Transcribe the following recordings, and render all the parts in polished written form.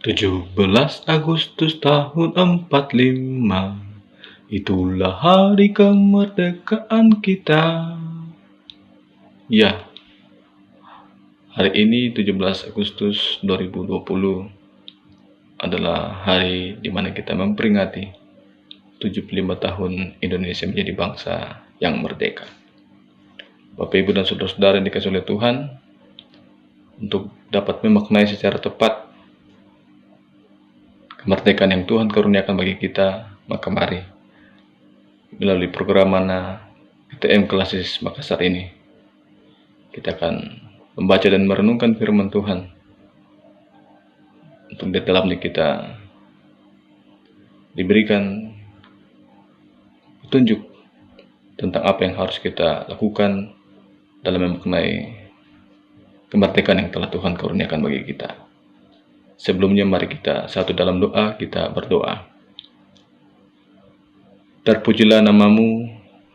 17 Agustus tahun 45, itulah hari kemerdekaan kita. Ya, hari ini 17 Agustus 2020 adalah hari di mana kita memperingati 75 tahun Indonesia menjadi bangsa yang merdeka. Bapak, Ibu, dan saudara-saudara yang dikasihi oleh Tuhan, untuk dapat memaknai secara tepat kemerdekaan yang Tuhan karuniakan bagi kita, maka mari melalui program Mana PTM Klasis Makassar ini kita akan membaca dan merenungkan firman Tuhan, untuk di dalamnya kita diberikan petunjuk tentang apa yang harus kita lakukan dalam memaknai kemerdekaan yang telah Tuhan karuniakan bagi kita. Sebelumnya mari kita satu dalam doa, kita berdoa. Terpujilah namamu,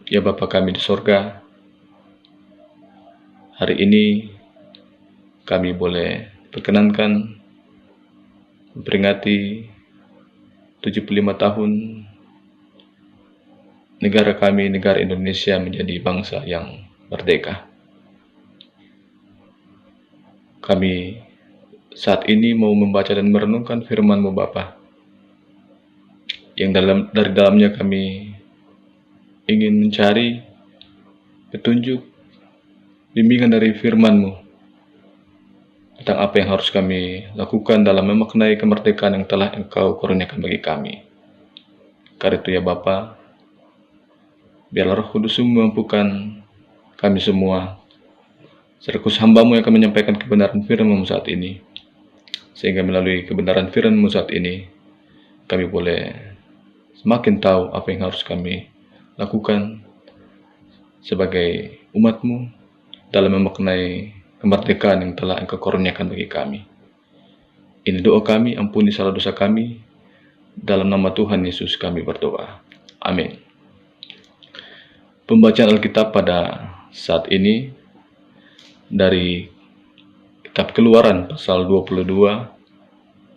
ya Bapa kami di sorga. Hari ini kami boleh perkenankan memperingati 75 tahun negara kami, negara Indonesia menjadi bangsa yang merdeka. Kami saat ini mau membaca dan merenungkan firman-Mu Bapa, yang dari dalamnya kami ingin mencari petunjuk, bimbingan dari firman-Mu tentang apa yang harus kami lakukan dalam memaknai kemerdekaan yang telah Engkau karuniakan bagi kami. Karena itu ya Bapa, biarlah Roh Kudus memampukan kami semua, selaku hamba-Mu yang akan menyampaikan kebenaran firman-Mu saat ini, sehingga melalui kebenaran firman-Mu saat ini kami boleh semakin tahu apa yang harus kami lakukan sebagai umat-Mu dalam memaknai kemerdekaan yang telah Engkau karuniakan bagi kami. Ini doa kami, ampuni salah dosa kami, dalam nama Tuhan Yesus kami berdoa. Amin. Pembacaan Alkitab pada saat ini dari Kitab Keluaran pasal 22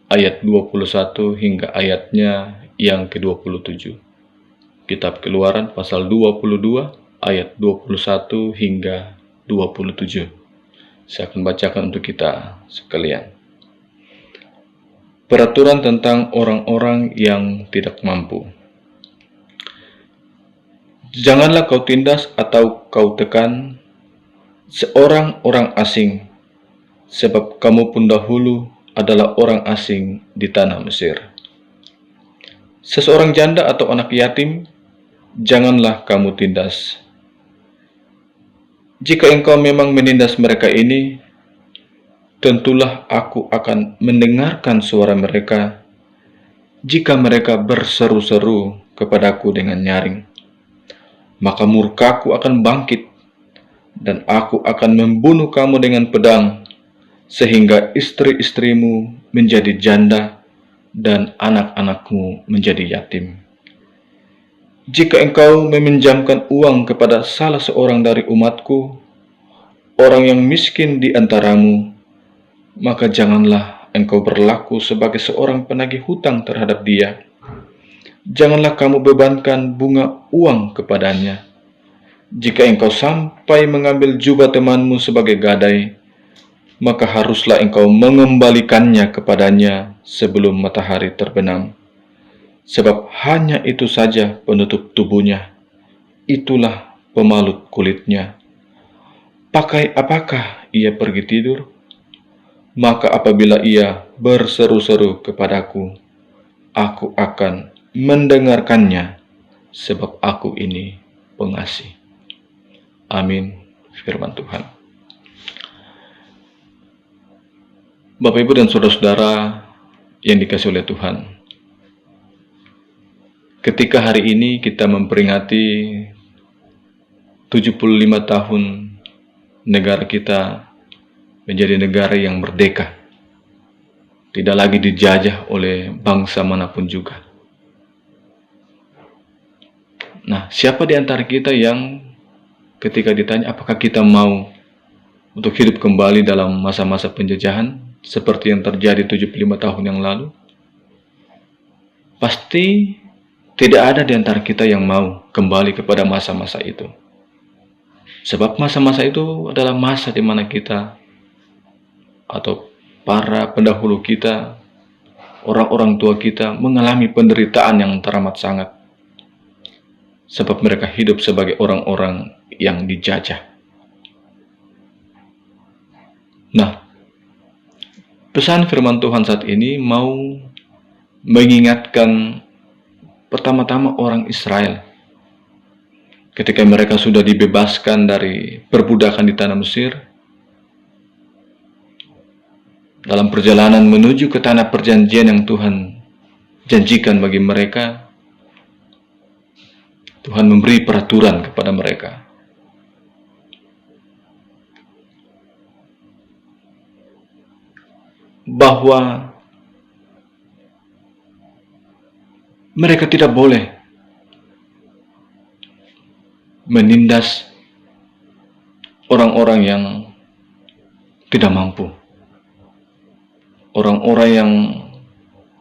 ayat 21 hingga ayatnya yang ke-27. Kitab Keluaran pasal 22 ayat 21 hingga 27. Saya akan bacakan untuk kita sekalian. Peraturan tentang orang-orang yang tidak mampu. Janganlah kau tindas atau kau tekan seorang orang asing, sebab kamu pun dahulu adalah orang asing di tanah Mesir. Seseorang janda atau anak yatim, janganlah kamu tindas. Jika engkau memang menindas mereka ini, tentulah aku akan mendengarkan suara mereka jika mereka berseru-seru kepadaku dengan nyaring. Maka murkaku akan bangkit, dan aku akan membunuh kamu dengan pedang, sehingga istri-istrimu menjadi janda dan anak-anakmu menjadi yatim. Jika engkau meminjamkan uang kepada salah seorang dari umatku, orang yang miskin di antaramu, maka janganlah engkau berlaku sebagai seorang penagih hutang terhadap dia. Janganlah kamu bebankan bunga uang kepadanya. Jika engkau sampai mengambil jubah temanmu sebagai gadai, maka haruslah engkau mengembalikannya kepadanya sebelum matahari terbenam. Sebab hanya itu saja penutup tubuhnya, itulah pemalut kulitnya. Pakai apakah ia pergi tidur? Maka apabila ia berseru-seru kepadaku, aku akan mendengarkannya, sebab aku ini pengasih. Amin. Firman Tuhan. Bapak, Ibu, dan saudara-saudara yang dikasihi oleh Tuhan, ketika hari ini kita memperingati 75 tahun negara kita menjadi negara yang merdeka, tidak lagi dijajah oleh bangsa manapun juga. Nah, siapa di antara kita yang ketika ditanya apakah kita mau untuk hidup kembali dalam masa-masa penjajahan, seperti yang terjadi 75 tahun yang lalu? Pasti tidak ada di antara kita yang mau kembali kepada masa-masa itu. Sebab masa-masa itu adalah masa di mana kita atau para pendahulu kita, orang-orang tua kita mengalami penderitaan yang teramat sangat. Sebab mereka hidup sebagai orang-orang yang dijajah. Nah, pesan firman Tuhan saat ini mau mengingatkan pertama-tama orang Israel. Ketika mereka sudah dibebaskan dari perbudakan di tanah Mesir, dalam perjalanan menuju ke tanah perjanjian yang Tuhan janjikan bagi mereka, Tuhan memberi peraturan kepada mereka. Bahwa mereka tidak boleh menindas orang-orang yang tidak mampu. Orang-orang yang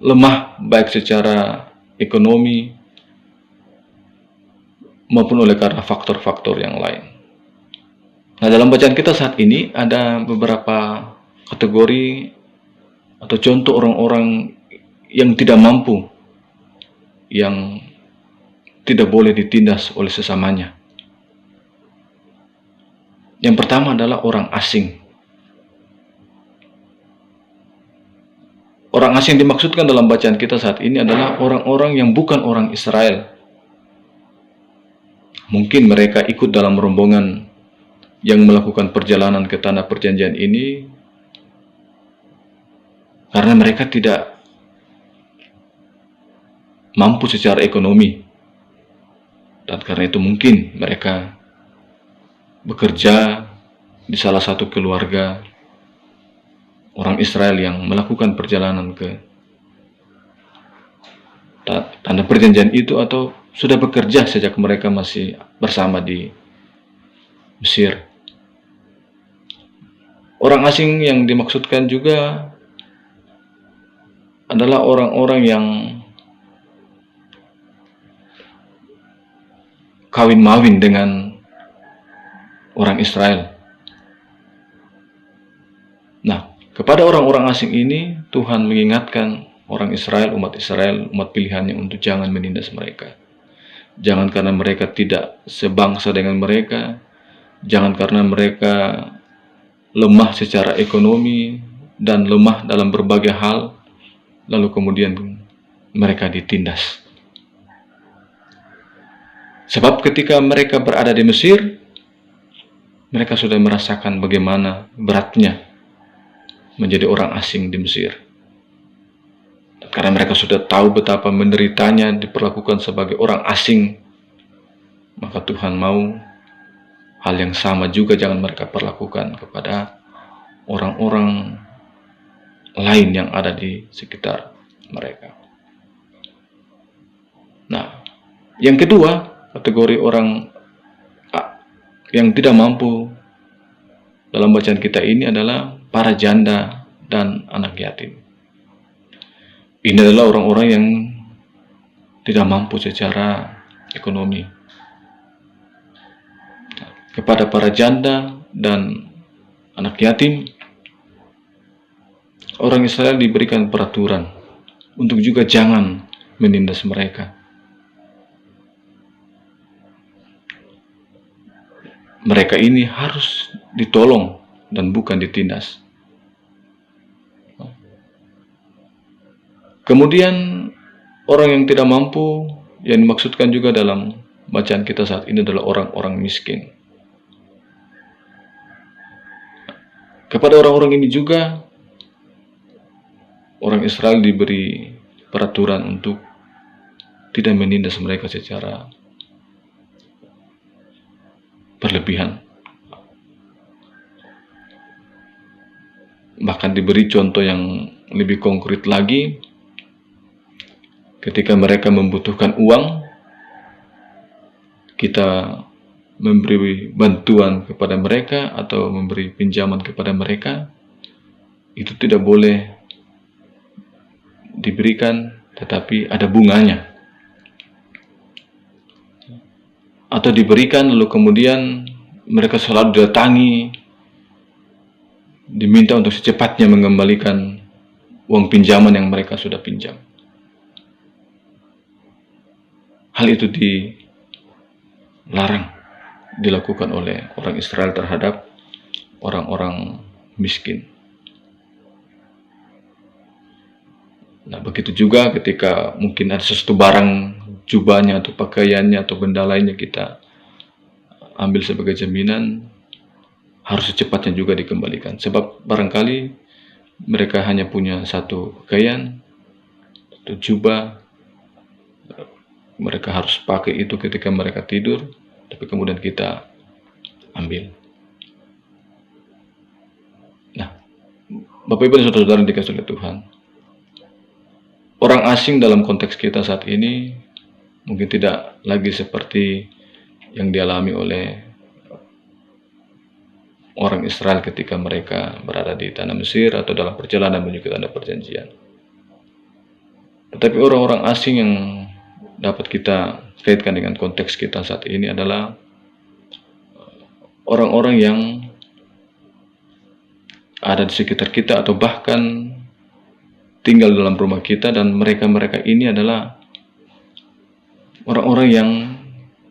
lemah baik secara ekonomi maupun oleh karena faktor-faktor yang lain. Nah, dalam bacaan kita saat ini ada beberapa kategori atau contoh orang-orang yang tidak mampu, yang tidak boleh ditindas oleh sesamanya. Yang pertama adalah orang asing. Orang asing dimaksudkan dalam bacaan kita saat ini adalah orang-orang yang bukan orang Israel. Mungkin mereka ikut dalam rombongan yang melakukan perjalanan ke tanah perjanjian ini karena mereka tidak mampu secara ekonomi. Dan karena itu mungkin mereka bekerja di salah satu keluarga orang Israel yang melakukan perjalanan ke tanah perjanjian itu, atau sudah bekerja sejak mereka masih bersama di Mesir. Orang asing yang dimaksudkan juga adalah orang-orang yang kawin-mawin dengan orang Israel. Nah, kepada orang-orang asing ini Tuhan mengingatkan orang Israel, umat pilihannya untuk jangan menindas mereka. Jangan karena mereka tidak sebangsa dengan mereka, jangan karena mereka lemah secara ekonomi dan lemah dalam berbagai hal, lalu kemudian mereka ditindas. Sebab ketika mereka berada di Mesir, mereka sudah merasakan bagaimana beratnya menjadi orang asing di Mesir. Karena mereka sudah tahu betapa menderitanya diperlakukan sebagai orang asing, maka Tuhan mau hal yang sama juga jangan mereka perlakukan kepada orang-orang lain yang ada di sekitar mereka. Nah, yang kedua, kategori orang yang tidak mampu dalam bacaan kita ini adalah para janda dan anak yatim. Ini adalah orang-orang yang tidak mampu secara ekonomi. Kepada para janda dan anak yatim, orang Israel diberikan peraturan untuk juga jangan menindas mereka. Mereka ini harus ditolong dan bukan ditindas. Kemudian orang yang tidak mampu yang dimaksudkan juga dalam bacaan kita saat ini adalah orang-orang miskin. Kepada orang-orang ini juga orang Israel diberi peraturan untuk tidak menindas mereka secara berlebihan. Bahkan diberi contoh yang lebih konkret lagi, ketika mereka membutuhkan uang, kita memberi bantuan kepada mereka atau memberi pinjaman kepada mereka, itu tidak boleh diberikan, tetapi ada bunganya. Atau diberikan lalu kemudian mereka selalu didatangi, diminta untuk secepatnya mengembalikan uang pinjaman yang mereka sudah pinjam. Hal itu dilarang dilakukan oleh orang Israel terhadap orang-orang miskin. Nah, begitu juga ketika mungkin ada sesuatu barang, jubahnya atau pakaiannya atau benda lainnya kita ambil sebagai jaminan, harus secepatnya juga dikembalikan. Sebab barangkali mereka hanya punya satu pakaian, satu jubah, mereka harus pakai itu ketika mereka tidur, tapi kemudian kita ambil. Nah, Bapak Ibu dan Saudara-saudara yang dikasihi oleh Tuhan, orang asing dalam konteks kita saat ini mungkin tidak lagi seperti yang dialami oleh orang Israel ketika mereka berada di tanah Mesir atau dalam perjalanan menuju ke tanah perjanjian. Tetapi orang-orang asing yang dapat kita kaitkan dengan konteks kita saat ini adalah orang-orang yang ada di sekitar kita atau bahkan tinggal dalam rumah kita, dan mereka-mereka ini adalah orang-orang yang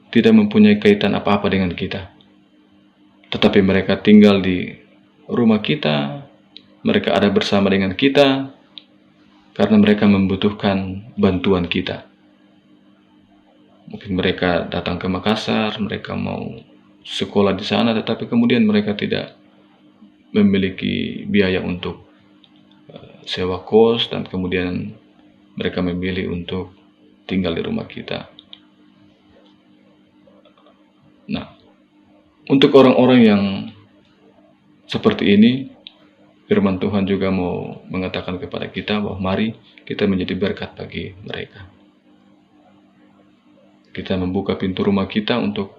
tidak mempunyai kaitan apa-apa dengan kita. Tetapi mereka tinggal di rumah kita, mereka ada bersama dengan kita, karena mereka membutuhkan bantuan kita. Mungkin mereka datang ke Makassar, mereka mau sekolah di sana, tetapi kemudian mereka tidak memiliki biaya untuk sewa kos, dan kemudian mereka memilih untuk tinggal di rumah kita. Nah, untuk orang-orang yang seperti ini, firman Tuhan juga mau mengatakan kepada kita bahwa mari kita menjadi berkat bagi mereka. Kita membuka pintu rumah kita untuk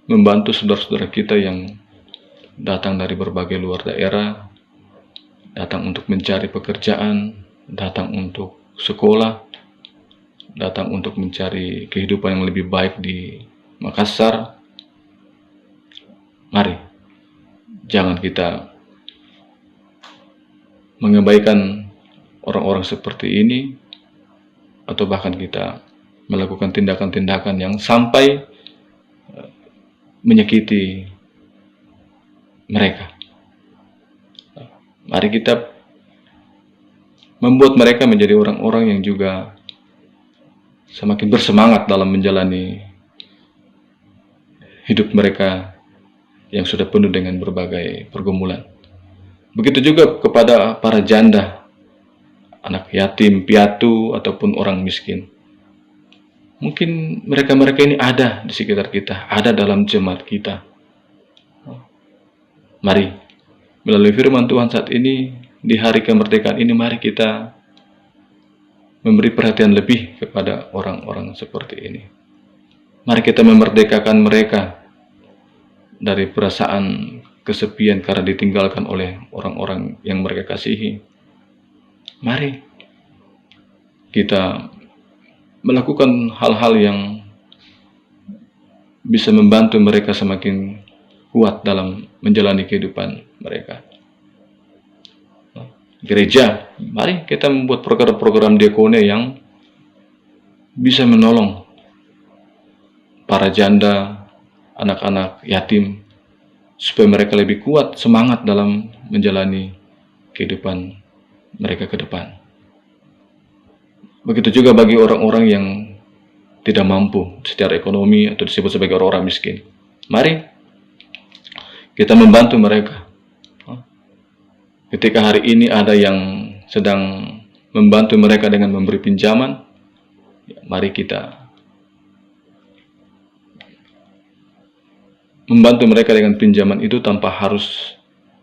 membantu saudara-saudara kita yang datang dari berbagai luar daerah, datang untuk mencari pekerjaan, datang untuk sekolah, datang untuk mencari kehidupan yang lebih baik di Makassar. Mari, jangan kita mengabaikan orang-orang seperti ini, atau bahkan kita melakukan tindakan-tindakan yang sampai menyakiti mereka. Mari kita membuat mereka menjadi orang-orang yang juga semakin bersemangat dalam menjalani hidup mereka yang sudah penuh dengan berbagai pergumulan. Begitu juga kepada para janda, anak yatim, piatu, ataupun orang miskin. Mungkin mereka-mereka ini ada di sekitar kita, ada dalam jemaat kita. Mari, melalui firman Tuhan saat ini, di hari kemerdekaan ini, mari kita memberi perhatian lebih kepada orang-orang seperti ini. Mari kita memerdekakan mereka dari perasaan kesepian karena ditinggalkan oleh orang-orang yang mereka kasihi. Mari kita melakukan hal-hal yang bisa membantu mereka semakin kuat dalam menjalani kehidupan mereka. Gereja, mari kita membuat program-program diakone yang bisa menolong para janda, anak-anak yatim, supaya mereka lebih kuat semangat dalam menjalani kehidupan mereka ke depan. Begitu juga bagi orang-orang yang tidak mampu secara ekonomi atau disebut sebagai orang-orang miskin. Mari kita membantu mereka. Ketika hari ini ada yang sedang membantu mereka dengan memberi pinjaman, mari kita membantu mereka dengan pinjaman itu tanpa harus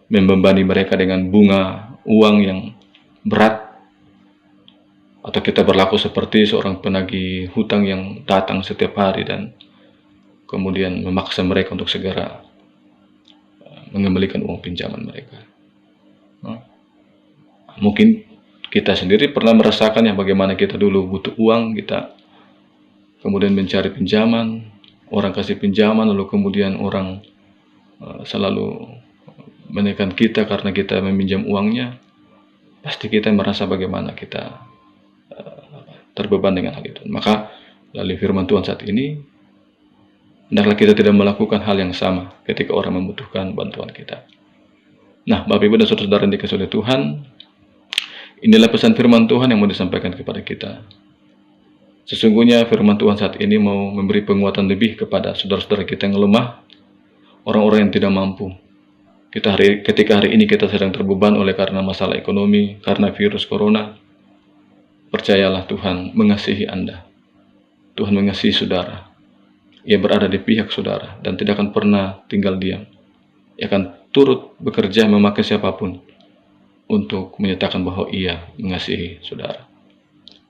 membebani mereka dengan bunga uang yang berat, atau kita berlaku seperti seorang penagih hutang yang datang setiap hari dan kemudian memaksa mereka untuk segera mengembalikan uang pinjaman mereka. Mungkin kita sendiri pernah merasakan yang bagaimana kita dulu butuh uang, kita kemudian mencari pinjaman, orang kasih pinjaman, lalu kemudian orang selalu menekan kita karena kita meminjam uangnya. Pasti kita merasa bagaimana kita terbeban dengan hal itu. Maka melalui firman Tuhan saat ini, hendaklah kita tidak melakukan hal yang sama ketika orang membutuhkan bantuan kita. Nah, Bapak Ibu dan Saudara-saudara yang dikasihi oleh Tuhan, inilah pesan firman Tuhan yang mau disampaikan kepada kita. Sesungguhnya firman Tuhan saat ini mau memberi penguatan lebih kepada saudara-saudara kita yang lemah, orang-orang yang tidak mampu. Ketika hari ini kita sedang terbeban oleh karena masalah ekonomi, karena virus corona, percayalah Tuhan mengasihi Anda. Tuhan mengasihi saudara. Ia berada di pihak saudara dan tidak akan pernah tinggal diam. Ia akan turut bekerja memakai siapapun untuk menyatakan bahwa ia mengasihi saudara.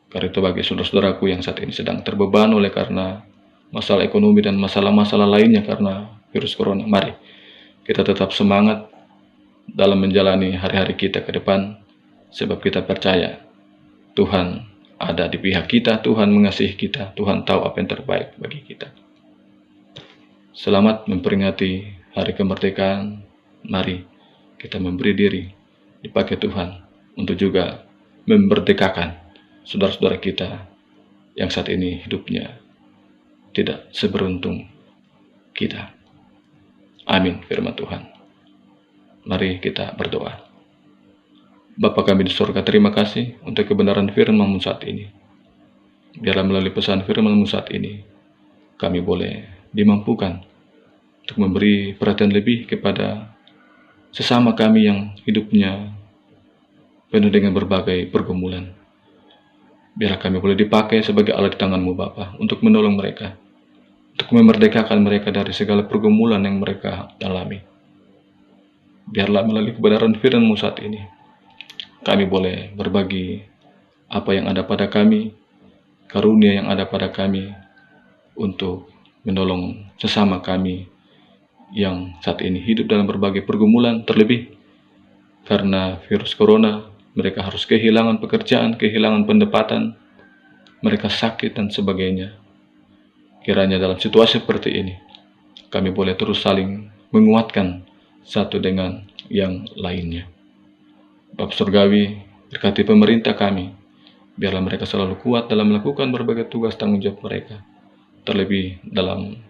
Karena itu bagi saudara-saudaraku yang saat ini sedang terbeban oleh karena masalah ekonomi dan masalah-masalah lainnya karena virus corona, mari kita tetap semangat dalam menjalani hari-hari kita ke depan, sebab kita percaya Tuhan ada di pihak kita, Tuhan mengasihi kita, Tuhan tahu apa yang terbaik bagi kita. Selamat memperingati hari kemerdekaan. Mari kita memberi diri dipakai Tuhan untuk juga memerdekakan saudara-saudara kita yang saat ini hidupnya tidak seberuntung kita. Amin firman Tuhan. Mari kita berdoa. Bapa kami di surga, terima kasih untuk kebenaran firman-Mu saat ini. Biarlah melalui pesan firman-Mu saat ini, kami boleh dimampukan untuk memberi perhatian lebih kepada sesama kami yang hidupnya penuh dengan berbagai pergumulan. Biarlah kami boleh dipakai sebagai alat di tangan-Mu Bapa untuk menolong mereka, untuk memerdekakan mereka dari segala pergumulan yang mereka alami. Biarlah melalui kebenaran firman-Mu saat ini, kami boleh berbagi apa yang ada pada kami, karunia yang ada pada kami, untuk menolong sesama kami yang saat ini hidup dalam berbagai pergumulan, terlebih karena virus corona. Mereka harus kehilangan pekerjaan, kehilangan pendapatan, mereka sakit dan sebagainya. Kiranya dalam situasi seperti ini, kami boleh terus saling menguatkan satu dengan yang lainnya. Bapa Surgawi, berkati pemerintah kami, biarlah mereka selalu kuat dalam melakukan berbagai tugas tanggung jawab mereka, terlebih dalam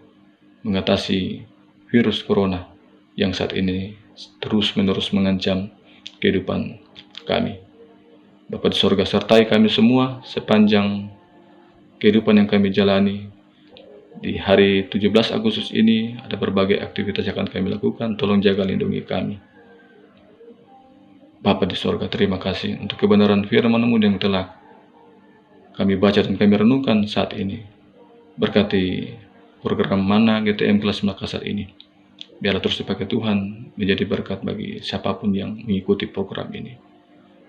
mengatasi virus corona yang saat ini terus-menerus mengancam kehidupan kami. Bapa di surga, sertai kami semua sepanjang kehidupan yang kami jalani. Di hari 17 Agustus ini ada berbagai aktivitas yang akan kami lakukan. Tolong jaga lindungi kami. Bapa di surga, terima kasih untuk kebenaran firman-Mu yang telah kami baca dan kami renungkan saat ini. Berkati program Mana GTM kelas Makassar ini. Biarlah terus dipakai Tuhan menjadi berkat bagi siapapun yang mengikuti program ini.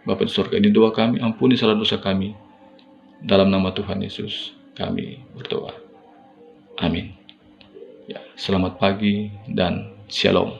Bapa di surga, ini doa kami, ampuni salah dosa kami. Dalam nama Tuhan Yesus kami berdoa. Amin. Ya, selamat pagi dan shalom.